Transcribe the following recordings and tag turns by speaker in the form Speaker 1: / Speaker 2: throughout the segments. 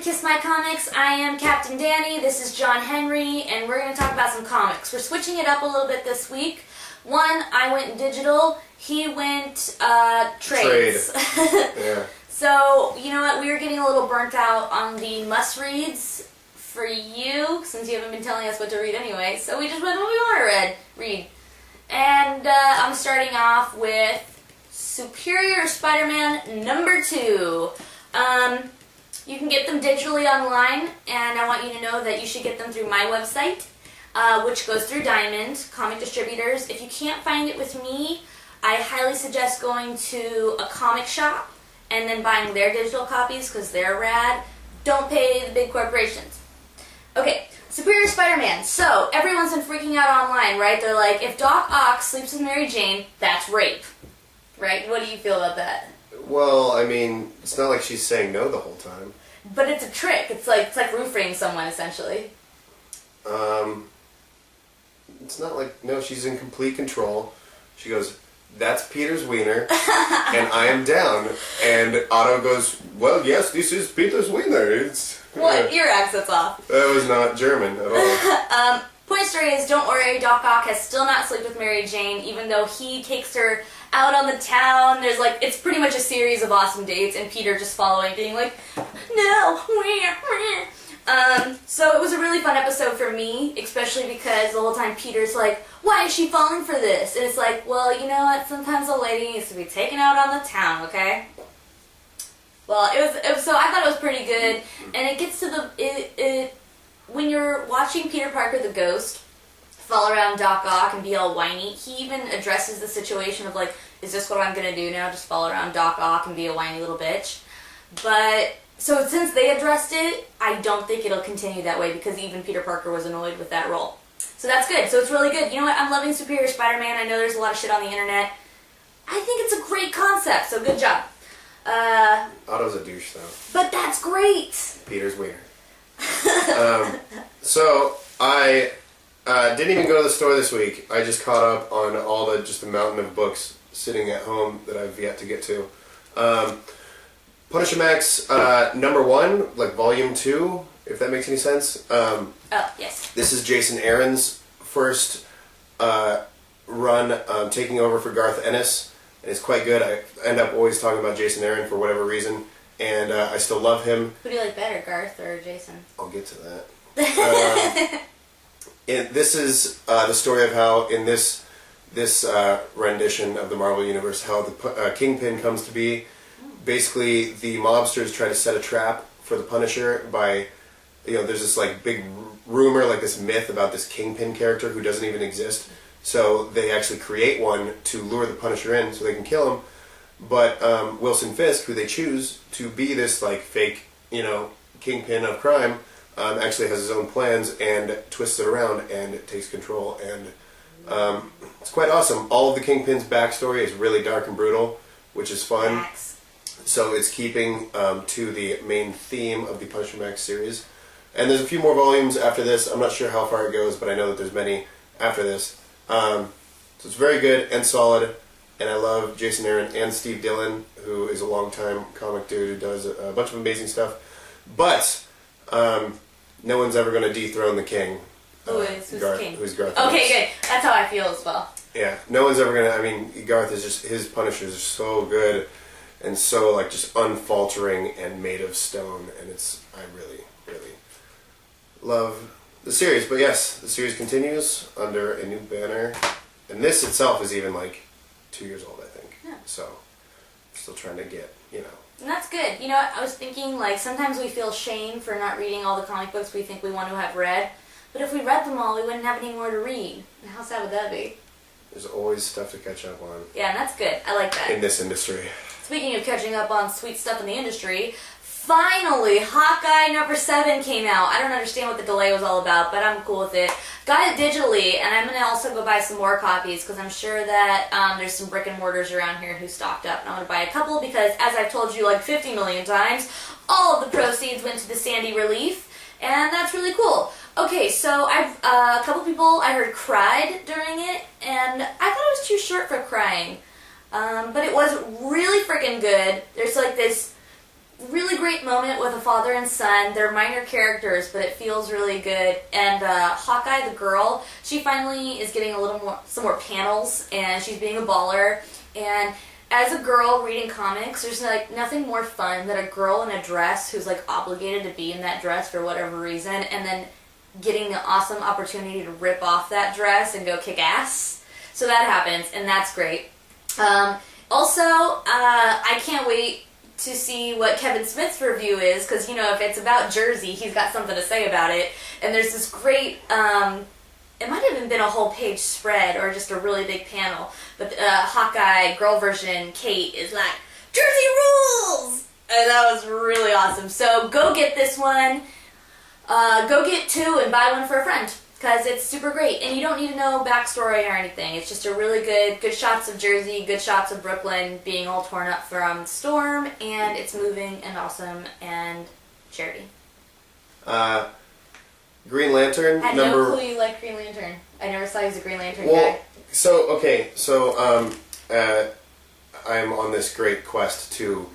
Speaker 1: Kiss My Comics. I am Captain Danny, this is John Henry, and we're going to talk about some comics. We're switching it up a little bit this week. One, I went digital, he went trades.
Speaker 2: Yeah.
Speaker 1: So, you know what, we were getting a little burnt out on the must-reads for you, since you haven't been telling us what to read anyway, so we just went what we want to read. And I'm starting off with Superior Spider-Man #2. You can get them digitally online, and I want you to know that you should get them through my website, which goes through Diamond Comic Distributors. If you can't find it with me, I highly suggest going to a comic shop and then buying their digital copies because they're rad. Don't pay the big corporations. Okay, Superior Spider-Man. So, everyone's been freaking out online, right? They're like, if Doc Ock sleeps with Mary Jane, that's rape. Right? What do you feel about that?
Speaker 2: Well, I mean, it's not like she's saying no the whole time.
Speaker 1: But it's a trick. It's like roofing someone, essentially.
Speaker 2: It's not like, no, she's in complete control. She goes, that's Peter's wiener, and I am down. And Otto goes, well, yes, this is Peter's wiener. It's...
Speaker 1: What? Your accent's off.
Speaker 2: That was not German at all.
Speaker 1: Point story is, don't worry, Doc Ock has still not slept with Mary Jane, even though he takes her out on the town. There's like, it's pretty much a series of awesome dates, and Peter just following, being like, no, so it was a really fun episode for me, especially because the whole time Peter's like, why is she falling for this? And it's like, well, you know what, sometimes a lady needs to be taken out on the town, okay? Well, it was so I thought it was pretty good, and it gets to the, when you're watching Peter Parker the Ghost follow around Doc Ock and be all whiny, he even addresses the situation of like, is this what I'm gonna do now, just follow around Doc Ock and be a whiny little bitch? But, so since they addressed it, I don't think it'll continue that way because even Peter Parker was annoyed with that role. So that's good, so it's really good. You know what, I'm loving Superior Spider-Man. I know there's a lot of shit on the internet. I think it's a great concept, so good job.
Speaker 2: Otto's a douche, though.
Speaker 1: But that's great!
Speaker 2: Peter's wiener. So, I didn't even go to the store this week. I just caught up on all the, just a mountain of books sitting at home that I've yet to get to. Punisher Max #1, like Volume 2, if that makes any sense.
Speaker 1: Oh, yes.
Speaker 2: This is Jason Aaron's first run taking over for Garth Ennis. And it's quite good. I end up always talking about Jason Aaron for whatever reason, and I still love him.
Speaker 1: Who do you like better, Garth or Jason?
Speaker 2: I'll get to that. This is the story of how in this rendition of the Marvel Universe, how the Kingpin comes to be. Basically, the mobsters try to set a trap for the Punisher by, you know, there's this like big rumor, like this myth about this Kingpin character who doesn't even exist. So they actually create one to lure the Punisher in so they can kill him. But Wilson Fisk, who they choose to be this like fake, you know, Kingpin of crime, actually has his own plans and twists it around and takes control. And it's quite awesome. All of the Kingpin's backstory is really dark and brutal, which is fun.
Speaker 1: Max.
Speaker 2: So it's keeping to the main theme of the Punisher Max series. And there's a few more volumes after this. I'm not sure how far it goes, but I know that there's many after this. So it's very good and solid, and I love Jason Aaron and Steve Dillon, who is a longtime comic dude who does a bunch of amazing stuff. But no one's ever going to dethrone the king.
Speaker 1: Who's
Speaker 2: Garth,
Speaker 1: king?
Speaker 2: Who's Garth?
Speaker 1: Okay, good. That's how I feel as well.
Speaker 2: Yeah, no one's ever going to. I mean, Garth is just, his Punishers are so good and so like just unfaltering and made of stone, and I really, really love the series. But yes, the series continues under a new banner, and this itself is even like 2 years old, I think.
Speaker 1: Yeah.
Speaker 2: So still trying to get, you know.
Speaker 1: And that's good. You know what, I was thinking, like, sometimes we feel shame for not reading all the comic books we think we want to have read, but if we read them all, we wouldn't have any more to read. And how sad would that be?
Speaker 2: There's always stuff to catch up on.
Speaker 1: Yeah, and that's good. I like that.
Speaker 2: In this industry.
Speaker 1: Speaking of catching up on sweet stuff in the industry, finally, Hawkeye #7 came out. I don't understand what the delay was all about, but I'm cool with it. Got it digitally, and I'm going to also go buy some more copies, because I'm sure that there's some brick and mortars around here who stocked up, and I'm going to buy a couple, because as I've told you like 50 million times, all of the proceeds went to the Sandy relief, and that's really cool. Okay, so a couple people I heard cried during it, and I thought it was too short for crying. But it was really freaking good. There's like this really great great moment with a father and son. They're minor characters, but it feels really good. And Hawkeye, the girl, she finally is getting some more panels, and she's being a baller. And as a girl reading comics, there's like nothing more fun than a girl in a dress who's like obligated to be in that dress for whatever reason, and then getting the awesome opportunity to rip off that dress and go kick ass. So that happens, and that's great. Also, I can't wait to see what Kevin Smith's review is, because, you know, if it's about Jersey, he's got something to say about it. And there's this great, it might have even been a whole page spread or just a really big panel, but Hawkeye girl version, Kate, is like, Jersey rules! And that was really awesome. So go get this one. Go get 2 and buy one for a friend, because it's super great. And you don't need to know backstory or anything. It's just a really good shots of Jersey, good shots of Brooklyn being all torn up from the storm, and it's moving and awesome and charity.
Speaker 2: Green Lantern.
Speaker 1: I had no clue you liked Green Lantern. I never saw you as a Green Lantern guy.
Speaker 2: So I'm on this great quest to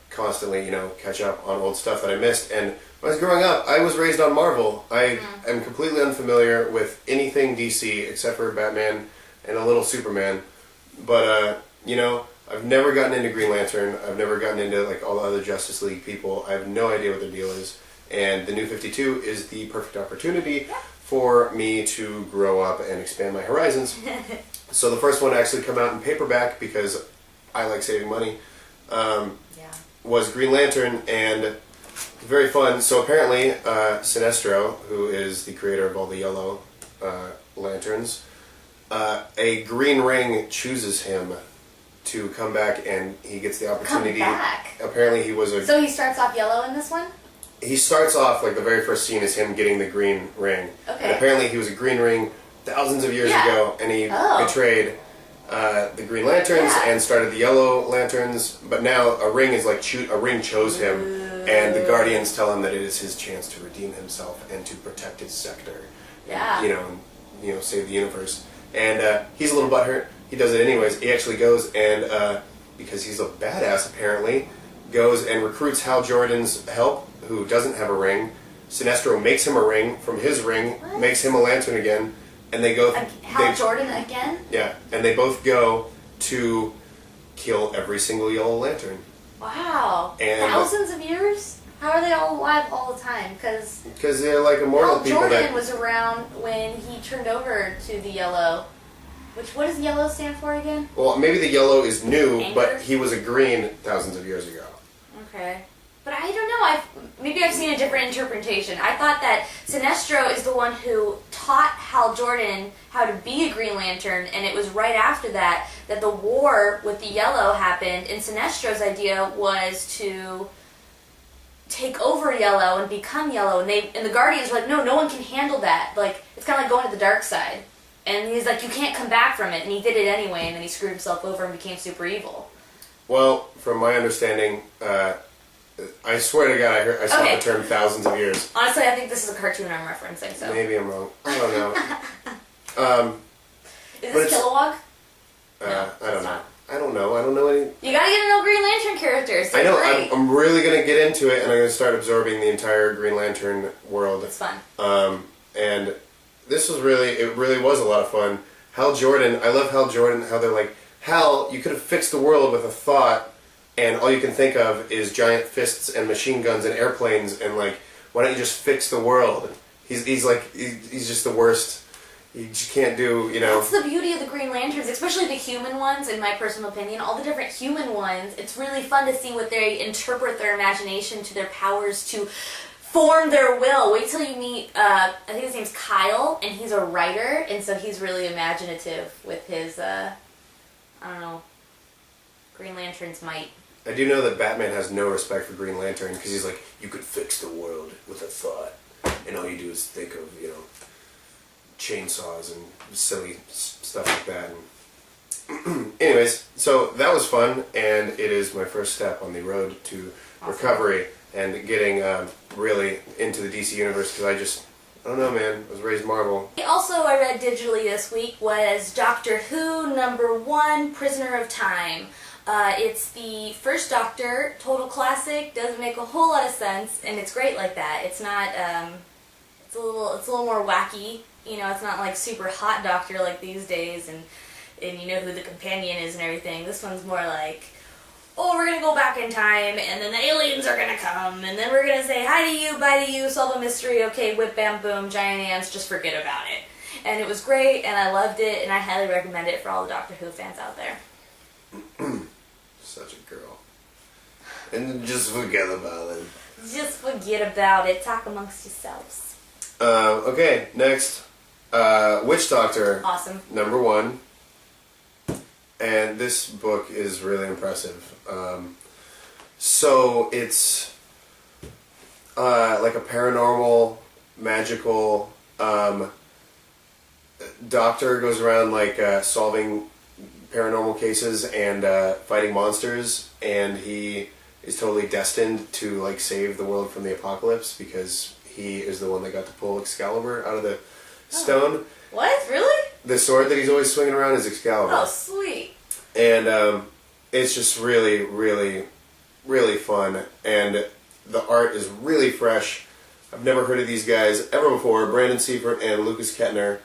Speaker 2: constantly, you know, catch up on old stuff that I missed. And when I was growing up, I was raised on Marvel. I am completely unfamiliar with anything DC except for Batman and a little Superman. But you know, I've never gotten into Green Lantern. I've never gotten into like all the other Justice League people. I have no idea what their deal is. And the New 52 is the perfect opportunity for me to grow up and expand my horizons. So the first one to actually come out in paperback, because I like saving money, was Green Lantern, and very fun. So apparently Sinestro, who is the creator of all the yellow lanterns, a green ring chooses him to come back, and he gets the opportunity.
Speaker 1: Come back?
Speaker 2: Apparently he was a...
Speaker 1: So he starts off yellow in this one?
Speaker 2: He starts off, like, the very first scene is him getting the green ring.
Speaker 1: Okay.
Speaker 2: And apparently he was a green ring thousands of years ago, and he betrayed the Green Lanterns and started the Yellow Lanterns. But now a ring is like, a ring chose him, and the Guardians tell him that it is his chance to redeem himself and to protect his sector.
Speaker 1: Yeah.
Speaker 2: And, you know, save the universe. And he's a little butthurt. He does it anyways. He actually goes and, because he's a badass apparently, goes and recruits Hal Jordan's help, who doesn't have a ring. Sinestro makes him a ring from his ring, makes him a lantern again, and they go...
Speaker 1: Hal Jordan again?
Speaker 2: Yeah, and they both go to kill every single Yellow Lantern.
Speaker 1: Wow.
Speaker 2: And
Speaker 1: thousands of years? How are they all alive all the time? Because
Speaker 2: they're like immortal people.
Speaker 1: Hal Jordan was around when he turned over to the Yellow. What does Yellow stand for again?
Speaker 2: Well, maybe the Yellow is new,
Speaker 1: Anger?
Speaker 2: but he was a green thousands of years ago.
Speaker 1: Okay. But I don't know, maybe I've seen a different interpretation. I thought that Sinestro is the one who taught Hal Jordan how to be a Green Lantern, and it was right after that the war with the Yellow happened, and Sinestro's idea was to take over Yellow and become Yellow, and the Guardians were like, no one can handle that. Like, it's kind of like going to the dark side. And he's like, you can't come back from it, and he did it anyway, and then he screwed himself over and became super evil.
Speaker 2: Well, from my understanding, I swear to God, I saw the term thousands of years.
Speaker 1: Honestly, I think this is a cartoon I'm referencing, so.
Speaker 2: Maybe I'm wrong. I don't know.
Speaker 1: Is this Kilowog?
Speaker 2: No, I don't know. I don't know any...
Speaker 1: You gotta get to know Green Lantern characters. They're
Speaker 2: I know.
Speaker 1: great.
Speaker 2: I'm really going to get into it, and I'm going to start absorbing the entire Green Lantern world.
Speaker 1: It's fun.
Speaker 2: And this was it really was a lot of fun. Hal Jordan, I love Hal Jordan, how they're like, Hal, you could have fixed the world with a thought, and all you can think of is giant fists and machine guns and airplanes, and like, why don't you just fix the world? He's just the worst. You just can't do, you know.
Speaker 1: That's the beauty of the Green Lanterns, especially the human ones, in my personal opinion. All the different human ones, it's really fun to see what they interpret their imagination to their powers to form their will. Wait till you meet, I think his name's Kyle, and he's a writer, and so he's really imaginative with his, I don't know, Green Lantern's might.
Speaker 2: I do know that Batman has no respect for Green Lantern, because he's like, you could fix the world with a thought, and all you do is think of, you know, chainsaws and silly stuff like that. And anyways, so that was fun, and it is my first step on the road to recovery and getting really into the DC universe, because I don't know, man, I was raised Marvel.
Speaker 1: Also, I read digitally this week was Doctor Who #1, Prisoner of Time. It's the first Doctor, total classic, doesn't make a whole lot of sense, and it's great like that. It's not, it's a little more wacky, you know, it's not like super hot Doctor like these days, and you know who the companion is and everything. This one's more like, oh, we're gonna go back in time, and then the aliens are gonna come, and then we're gonna say hi to you, bye to you, solve a mystery, okay, whip, bam, boom, giant ants, just forget about it. And it was great, and I loved it, and I highly recommend it for all the Doctor Who fans out there.
Speaker 2: Such a girl. And just forget about it.
Speaker 1: Just forget about it. Talk amongst yourselves.
Speaker 2: Okay, next. Witch Doctor.
Speaker 1: Awesome.
Speaker 2: Number 1. And this book is really impressive. So it's like a paranormal, magical doctor goes around like solving paranormal cases and fighting monsters, and he is totally destined to like save the world from the apocalypse because he is the one that got to pull Excalibur out of the stone.
Speaker 1: What? Really?
Speaker 2: The sword that he's always swinging around is Excalibur.
Speaker 1: Oh, sweet.
Speaker 2: And it's just really, really, really fun, and the art is really fresh. I've never heard of these guys ever before, Brandon Seifert and Lucas Kettner.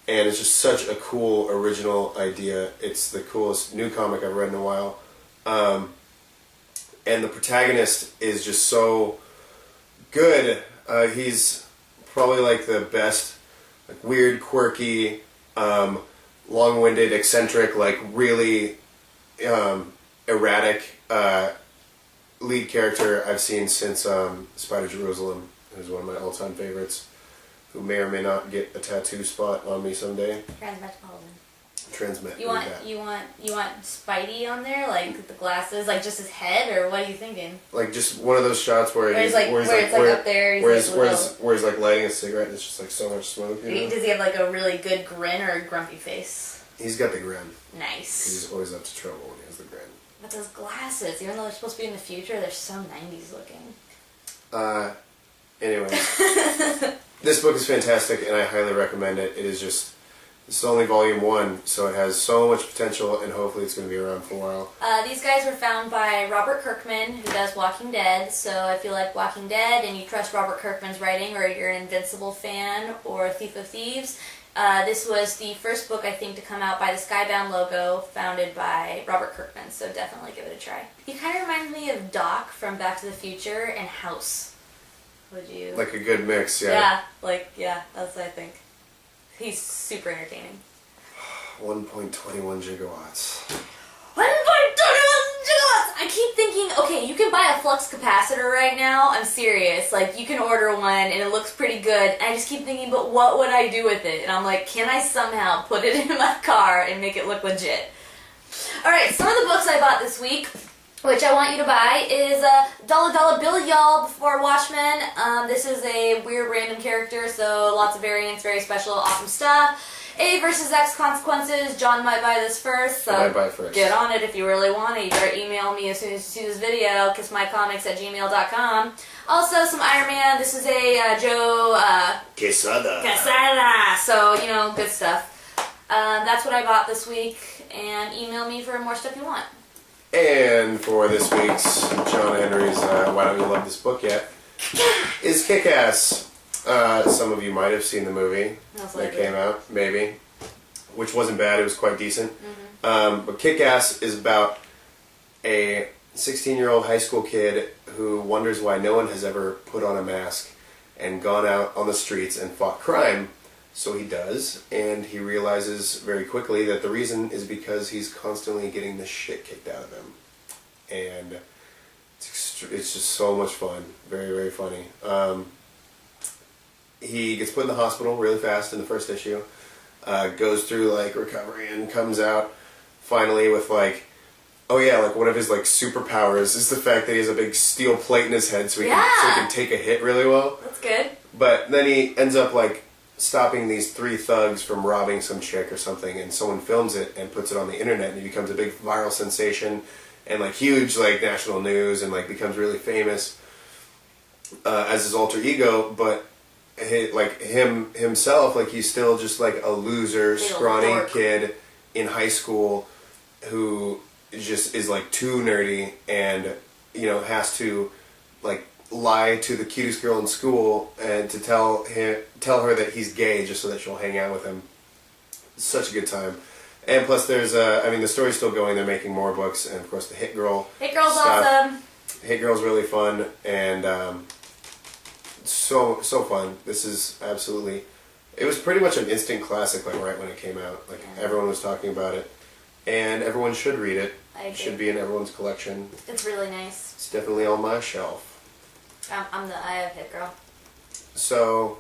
Speaker 2: And it's just such a cool, original idea. It's the coolest new comic I've read in a while. And the protagonist is just so good. He's probably like the best, like weird, quirky, long-winded, eccentric, like really erratic lead character I've seen since Spider Jerusalem, who's one of my all-time favorites. Who may or may not get a tattoo spot on me someday. Transmetropolitan.
Speaker 1: You want Spidey on there, like the glasses, like just his head, or what are you thinking?
Speaker 2: Like just one of those shots where
Speaker 1: he's like up there,
Speaker 2: where he's like lighting a cigarette and it's just like so much smoke. You know?
Speaker 1: Does he have like a really good grin or a grumpy face?
Speaker 2: He's got the grin.
Speaker 1: Nice.
Speaker 2: He's always up to trouble when he has the grin.
Speaker 1: But those glasses, even though they're supposed to be in the future, they're so 90s looking.
Speaker 2: Anyway. This book is fantastic, and I highly recommend it. It is just, it's only volume 1, so it has so much potential, and hopefully it's going to be around for a while.
Speaker 1: These guys were found by Robert Kirkman, who does Walking Dead, so if you like Walking Dead and you trust Robert Kirkman's writing, or you're an Invincible fan, or Thief of Thieves, this was the first book, I think, to come out by the Skybound logo, founded by Robert Kirkman, so definitely give it a try. He kind of reminds me of Doc from Back to the Future and House. Would you?
Speaker 2: Like a good mix, yeah.
Speaker 1: Yeah, that's what I think. He's super entertaining.
Speaker 2: 1.21 gigawatts.
Speaker 1: 1.21 gigawatts! I keep thinking, okay, you can buy a flux capacitor right now. I'm serious. Like, you can order one, and it looks pretty good. I just keep thinking, but what would I do with it? And I'm like, can I somehow put it in my car and make it look legit? Alright, some of the books I bought this week, which I want you to buy, is Dollar Bill Y'all before Watchmen. This is a weird random character, so lots of variants, very special, awesome stuff. A versus X Consequences. John might buy this first, so
Speaker 2: I might buy first.
Speaker 1: Get on it if you really want it. You better email me as soon as you see this video, kissmycomics@gmail.com. Also, some Iron Man. This is a Joe Quesada. So, you know, good stuff. That's what I bought this week, and email me for more stuff you want.
Speaker 2: And for this week's John Henry's Why Don't You Love This Book Yet is Kick-Ass. Some of you might have seen the movie that came out, maybe, which wasn't bad. It was quite decent. But Kick-Ass is about a 16-year-old high school kid who wonders why no one has ever put on a mask and gone out on the streets and fought crime. So he does, and he realizes very quickly that the reason is because he's constantly getting the shit kicked out of him. And it's just so much fun. Very, very funny. He gets put in the hospital really fast in the first issue, goes through like recovery and comes out finally with like, oh yeah, like one of his like superpowers is the fact that he has a big steel plate in his head so he can take a hit really well.
Speaker 1: That's good.
Speaker 2: But then he ends up like stopping these 3 thugs from robbing some chick or something, and someone films it and puts it on the internet, and he becomes a big viral sensation and like huge like national news, and like becomes really famous as his alter ego. But like himself, like he's still just like a loser, scrawny kid in high school who just is like too nerdy and has to like lie to the cutest girl in school and to tell her that he's gay just so that she'll hang out with him. It's such a good time. And plus there's the story's still going. They're making more books, and of course the Hit Girl.
Speaker 1: Hit Girl's
Speaker 2: stuff.
Speaker 1: awesome.
Speaker 2: Hit Girl's really fun, and so fun. This is absolutely. It was pretty much an instant classic, like right when it came out. Like everyone was talking about it, and everyone should read it.
Speaker 1: I agree.
Speaker 2: It should be in everyone's collection.
Speaker 1: It's really nice.
Speaker 2: It's definitely on my shelf.
Speaker 1: I have Hit Girl.
Speaker 2: So,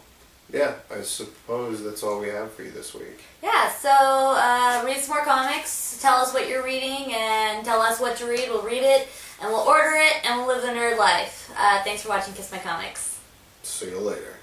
Speaker 2: yeah, I suppose that's all we have for you this week.
Speaker 1: Yeah, so read some more comics, tell us what you're reading, and tell us what to read. We'll read it, and we'll order it, and we'll live the nerd life. Thanks for watching Kiss My Comics.
Speaker 2: See you later.